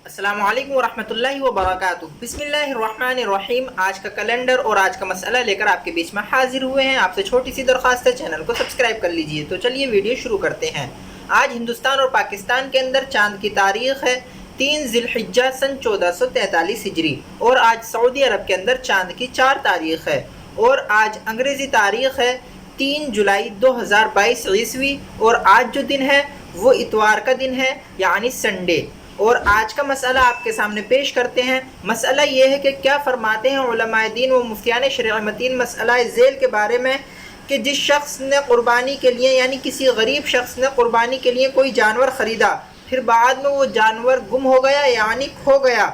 अस्सलामु अलैकुम वरहमतुल्लाहि वबरकातुहू। बिस्मिल्लाहिर्रहमानिर्रहीम। आज का कैलेंडर और आज का मसला लेकर आपके बीच में हाजिर हुए हैं। आपसे छोटी सी दरख्वास्त है, चैनल को सब्सक्राइब कर लीजिए। तो चलिए वीडियो शुरू करते हैं। आज हिंदुस्तान और पाकिस्तान के अंदर चांद की तारीख है 3 ज़िलहिज्जा सन 1443 हिजरी, और आज सऊदी अरब के अंदर चांद की 4 तारीख है, और आज अंग्रेज़ी तारीख है 3 जुलाई 2022 ईस्वी, और आज जो दिन है वो इतवार का दिन है, यानी संडे। और आज का मसला आपके सामने पेश करते हैं। मसला ये है कि क्या फरमाते हैं उलमाए दीन व मुफ्तियान शरअ मतीन मसला ज़ेल के बारे में कि जिस शख्स ने क़ुरबानी के लिए, यानी किसी गरीब शख्स ने क़ुरबानी के लिए कोई जानवर ख़रीदा, फिर बाद में वो जानवर गुम हो गया यानी खो गया,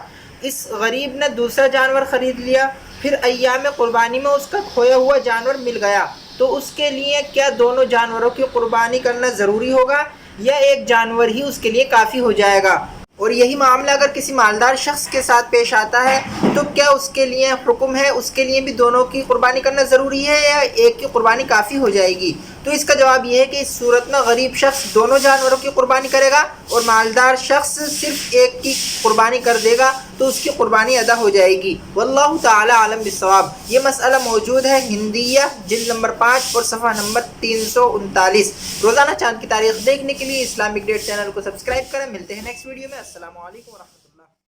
इस गरीब ने दूसरा जानवर ख़रीद लिया, फिर अय्याम क़ुरबानी में उसका खोया हुआ जानवर मिल गया, तो उसके लिए क्या दोनों जानवरों की क़ुरबानी करना ज़रूरी होगा या एक जानवर ही उसके लिए काफ़ी हो जाएगा? और यही मामला अगर किसी मालदार शख्स के साथ पेश आता है तो क्या उसके लिए हुक्म है, उसके लिए भी दोनों की कुर्बानी करना ज़रूरी है या एक की कुर्बानी काफ़ी हो जाएगी? तो इसका जवाब ये है कि इस सूरत में गरीब शख्स दोनों जानवरों की कुर्बानी करेगा और मालदार शख्स सिर्फ एक की कुर्बानी कर देगा, तो उसकी कुर्बानी अदा हो जाएगी। वल्लाहु ताला आलम बिस्सवाब। ये मसला मौजूद है हिंदिया जिल्द नंबर 5 और सफ़ा नंबर 339। रोज़ाना चांद की तारीख देखने के लिए इस्लामिक डेट चैनल को सब्सक्राइब करें। मिलते हैं नेक्स्ट वीडियो में। अस्सलामु अलैकुम।